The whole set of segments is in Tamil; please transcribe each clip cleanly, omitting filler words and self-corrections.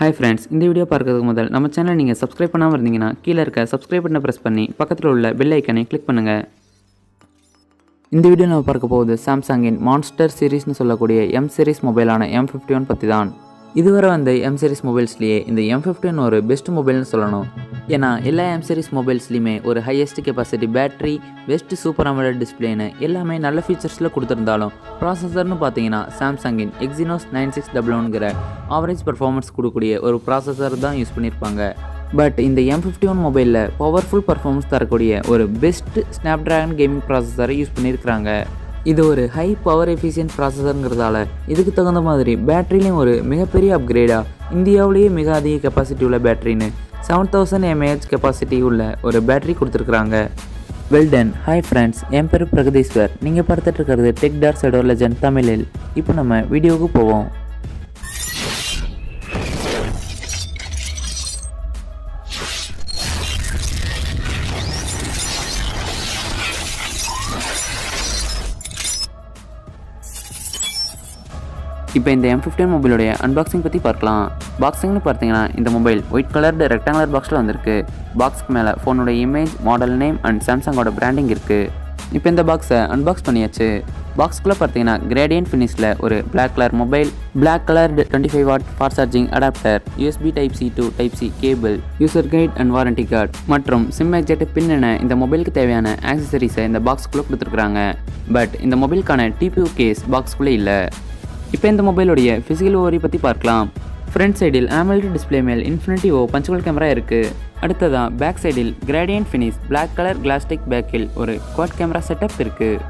Hi friends, இந்த வீடியோ பார்க்கிறதுக்கு முதல் நம்ம சேனலை நீங்கள் சப்ஸ்கிரைப் பண்ணாமல் இருந்தீங்கன்னா கீழே இருக்க சப்ஸ்கிரைப் பட்டனை ப்ரெஸ் பண்ணி பக்கத்தில் உள்ள பெல் ஐக்கனை கிளிக் பண்ணுங்கள். இந்த வீடியோ நம்ம பார்க்க போகுது சாம்சங்கின் மான்ஸ்டர் சீரீஸ்னு சொல்லக்கூடிய எம் சீரிஸ் மொபைலான M51 பற்றி தான். இதுவரை வந்த எம் சீரிஸ் மொபைல்ஸ்லேயே இந்த M51 ஒரு பெஸ்ட் மொபைல்னு சொல்லணும். ஏன்னா எல்லா எம் சீரிஸ் மொபைல்ஸ்லையுமே ஒரு highest capacity battery, best super AMOLED டிஸ்பிளேன்னு எல்லாமே நல்ல ஃபீச்சர்ஸில் கொடுத்துருந்தாலும் ப்ராசஸர்னு பார்த்தீங்கன்னா சாம்சங்கின் Exynos 9600ங்கிற ஆவரேஜ் பர்ஃபார்மன்ஸ் கொடுக்கக்கூடிய ஒரு ப்ராசஸர் தான் யூஸ் பண்ணியிருப்பாங்க. பட் இந்த M51 மொபைலில் பவர்ஃபுல் பர்ஃபார்மன்ஸ் தரக்கூடிய ஒரு பெஸ்ட் ஸ்னாப்ட்ராகன் கேமிங் ப்ராசஸரை யூஸ் பண்ணியிருக்கிறாங்க. இது ஒரு ஹை பவர் எஃபிஷியன்ட் ப்ராசஸருங்கிறதால இதுக்கு தகுந்த மாதிரி பேட்டரிலையும் ஒரு மிகப்பெரிய அப்கிரேடாக இந்தியாவிலேயே மிக அதிக கெப்பாசிட்டி உள்ள பேட்டரின்னு 7000 mAh கெப்பாசிட்டி உள்ள ஒரு பேட்டரி கொடுத்துருக்குறாங்க. வெல்டன். ஹாய் ஃப்ரெண்ட்ஸ், என் பேர் பிரகதீஸ்வர். நீங்கள் பார்த்துட்டு இருக்கிறது tech dark side of legend தமிழில். இப்போ நம்ம வீடியோவுக்கு போவோம். இப்போ இந்த M51 மொபைலுடைய அன்பாக்சிங் பற்றி பார்க்கலாம். பாக்ஸிங்னு பார்த்தீங்கன்னா இந்த மொபைல் ஒயிட் கலர்டு ரெக்டாங்குலர் பாக்ஸில் வந்திருக்கு. பாக்ஸ்க்கு மேலே ஃபோனோட இமேஜ், மாடல் நேம் அண்ட் சாம்சங்கோட பிராண்டிங் இருக்குது. இப்போ இந்த பாக்ஸை அன்பாக்ஸ் பண்ணியாச்சு. பாக்ஸ்குள்ளே பார்த்தீங்கன்னா கிரேடியன்ட் ஃபினிஷில் ஒரு black colour mobile, black coloured 25 watt fast charging adapter, USB Type-C to Type-C cable, user guide and warranty card மற்றும் சிம் எக்ஜெக்ட் பின் என இந்த மொபைலுக்கு தேவையான ஆக்சசரிஸை இந்த பாக்ஸ்குள்ளே கொடுத்துருக்குறாங்க. பட் இந்த மொபைலுக்கான TPU கேஸ் பாக்ஸ்குள்ளே இல்லை. இப்போ இந்த மொபைலுடைய ஃபிசிக்கல் ஓவரி பற்றி பார்க்கலாம். ஃப்ரண்ட் சைடில் AMOLED டிஸ்பிளே மேல் இன்ஃபினிட்டி பஞ்சுவல் கேமரா இருக்குது. அடுத்ததான் பேக் சைடில் கிரேடியன்ட் ஃபினிஷ் பிளாக் கலர் கிளாஸ்டிக் பேக்கில் ஒரு குவாட் கேமரா செட்டப் இருக்குது.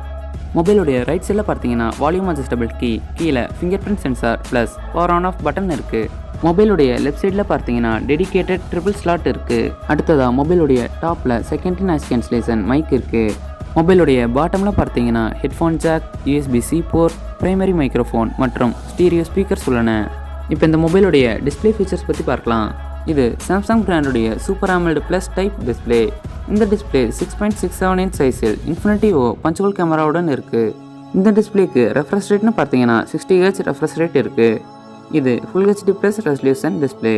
மொபைலுடைய ரைட் சைடில் பார்த்தீங்கன்னா வால்யூம் அட்ஜஸ்டபிள் கீ, கீழே finger print sensor plus power on off button இருக்குது. மொபைலுடைய லெஃப்ட் சைடில் பார்த்தீங்கன்னா டெடிகேட்டட் ட்ரிபிள் ஸ்லாட் இருக்குது. அடுத்ததாக மொபைலுடைய டாப்பில் செகண்டரி நாய்ஸ் கேன்சலேஷன் மைக் இருக்குது. மொபைலுடைய பாட்டமில் பார்த்தீங்கன்னா headphone jack, USB-C port, primary microphone மற்றும் ஸ்டீரியோ ஸ்பீக்கர்ஸ் உள்ளன. இப்போ இந்த மொபைலுடைய டிஸ்பிளே ஃபீச்சர்ஸ் பற்றி பார்க்கலாம். இது சாம்சங் பிராண்டுடைய super AMOLED plus type display. இந்த டிஸ்பிளே 6.67 இன்ச் சைஸில் இன்ஃபினிட்டி பஞ்சுவல் கேமராவுடன் இருக்குது. இந்த டிஸ்பிளேக்கு ரெஃப்ரெஷ் ரேட்னு பார்த்தீங்கன்னா 60 Hz ரெஃப்ரெஷ் ரேட் இருக்குது. இது full HD plus resolution display.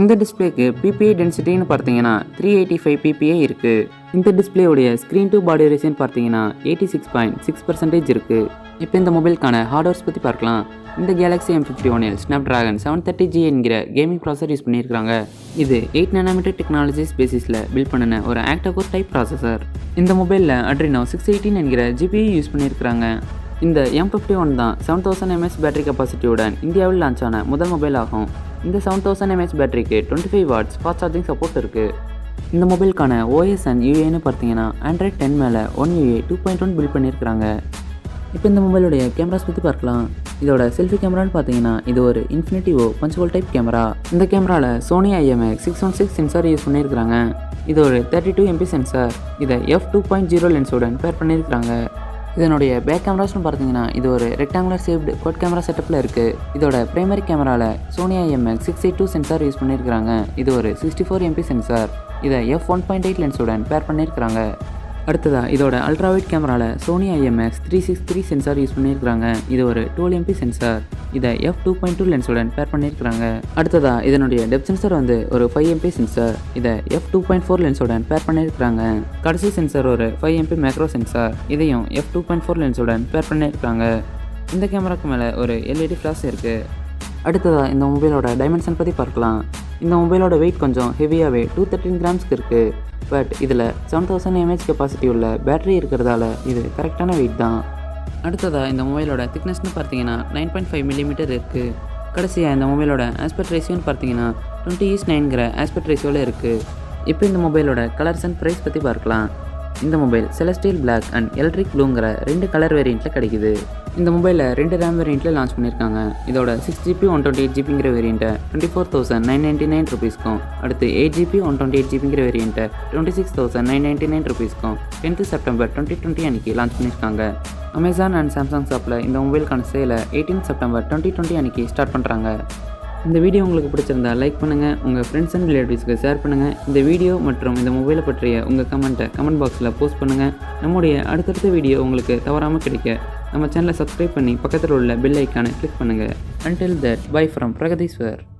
இந்த டிஸ்பிளேக்கு PPI டென்சிட்டின்னு பார்த்தீங்கன்னா 385 PPI இருக்குது. இந்த டிஸ்பிளேவுடைய ஸ்க்ரீன் டு பாடி ரேஷியோன்னு பார்த்தீங்கன்னா 86.6% இருக்குது. இப்போ இந்த மொபைலுக்கான ஹார்ட்வேர்ஸ் பற்றி பார்க்கலாம். இந்த கேலக்ஸி M51 ஸ்னாப்ட்ராகன் 730G என்கிற கேமிங் ப்ராசஸர் யூஸ் பண்ணியிருக்காங்க. இது 8 nm டெக்னாலஜிஸ் பேசிஸில் பில்ட் பண்ணின ஒரு ஆக்டா-கோர் டைப் ப்ராசஸர். இந்த மொபைலில் Adreno 618 என்கிற GPU யூஸ் பண்ணியிருக்கிறாங்க. இந்த M51 தான் 7000 mAh பேட்டரி கெப்பாசிட்டியுடன் இந்தியாவில் லான்ச் ஆன முதல் மொபைல் ஆகும். இந்த 7000 mAh பேட்டரிக்கு 25 வாட்ஸ் ஃபாஸ்ட் சார்ஜிங் சப்போர்ட் இருக்குது. இந்த மொபைலுக்கான OS அண்ட் UIன்னு பார்த்தீங்கன்னா Android 10 மேலே One UI 2.1 பில்ட் பண்ணியிருக்கிறாங்க. இப்போ இந்த மொபைலுடைய கேமராஸ் பற்றி பார்க்கலாம். இதோட செல்ஃபி கேமரான்னு பார்த்தீங்கன்னா இது ஒரு இன்ஃபினிட்டி பஞ்சுவல் டைப் கேமரா. இந்த கேமராவில் Sony IMX616 சென்சார் யூஸ் பண்ணியிருக்கிறாங்க. இது ஒரு 32 MP சென்சார். இதை f2.0 லென்ஸுடன் பேர் பண்ணியிருக்கிறாங்க. இதனுடைய பேக் கேமராஸ்னு பார்த்தீங்கன்னா இது ஒரு ரெக்டாங்குலர் ஷேப்டு குவாட் கேமரா செட்டப்பில் இருக்குது. இதோட பிரைமரி கேமராவில் Sony IMX682 சென்சார் யூஸ் பண்ணியிருக்கிறாங்க. இது ஒரு 64 MP சென்சார். இதை f1.8 லென்ஸுடன் பேர் பண்ணியிருக்கிறாங்க. அடுத்ததாக இதோட அல்ட்ராவைட் கேமராவில் Sony IMX363 சென்சார் யூஸ் பண்ணியிருக்கிறாங்க. இது ஒரு 12 MP சென்சார். இதை f2.2 லென்ஸுடன் பேர் பண்ணியிருக்கிறாங்க. அடுத்ததாக இதனுடைய டெப்த் சென்சார் ஒரு 5 MP சென்சார். இதை f2.4 லென்ஸுடன் பேர் பண்ணியிருக்கிறாங்க. கடைசி சென்சார் ஒரு 5 MP மேக்ரோ சென்சார். இதையும் f2.4 லென்ஸுடன் பேர் பண்ணியிருக்கிறாங்க. இந்த கேமராக்கு மேலே ஒரு LED ஃப்ளாஷ் இருக்குது. அடுத்ததாக இந்த மொபைலோட டைமென்ஷன் பற்றி பார்க்கலாம். இந்த மொபைலோட வெயிட் கொஞ்சம் ஹெவியாகவே 213 கிராம்ஸ்க்கு இருக்குது. பட் இதில் 7000 mAh கெப்பாசிட்டி உள்ள பேட்டரி இருக்கிறதால இது கரெக்டான வெயிட் தான். அடுத்ததாக இந்த மொபைலோட திக்னஸ்னு பார்த்தீங்கன்னா 9.5 mm இருக்குது. கடைசியாக இந்த மொபைலோட ஆஸ்பெக்ட் ரேஷியோன்னு பார்த்தீங்கன்னா 20:9ங்கிற ஆஸ்பெக்ட் ரேஷியோவில் இருக்குது. இப்போ இந்த மொபைலோட கலர்ஸ் அண்ட் ப்ரைஸ் பற்றி பார்க்கலாம். இந்த mobile celestial black and electric ப்ளூங்கிற 2 கலர் வேரியண்ட்டில் கிடைக்குது. இந்த மொபைலில் 2 RAM வேரியண்ட்டில் லான்ச் பண்ணியிருக்காங்க. இதோட 6GB 128GBங்கிற வேரியண்ட்டை 24,999 ரூபீஸ்க்கும், அடுத்து 8GB 128GBங்கிற வேரியண்ட்டை 26,999 ரூபீஸ்க்கும் 10th செப்டம்பர் 2020 அன்றைக்கி லான்ச் பண்ணியிருக்காங்க. அமேசான் அண்ட் சாம்சங் ஷாப்பில் இந்த மொபைலுக்கான சேலை 18th செப்டம்பர் 2020 அன்றைக்கி ஸ்டார்ட் பண்ணுறாங்க. இந்த வீடியோ உங்களுக்கு பிடிச்சிருந்தா லைக் பண்ணுங்கள், உங்கள் ஃப்ரெண்ட்ஸ் அண்ட் ரிலேட்டிவ்ஸ்க்கு ஷேர் பண்ணுங்கள். இந்த வீடியோ மற்றும் இந்த மொபைலை பற்றிய உங்கள் கமெண்ட்டை கமெண்ட் பாக்ஸில் போஸ்ட் பண்ணுங்கள். நம்முடைய அடுத்தடுத்த வீடியோ உங்களுக்கு தவறாமல் கிடைக்க நம்ம சேனலை சப்ஸ்கிரைப் பண்ணி பக்கத்தில் உள்ள பெல் ஐக்கானை கிளிக் பண்ணுங்கள். Until that, bye from Pragadishwar.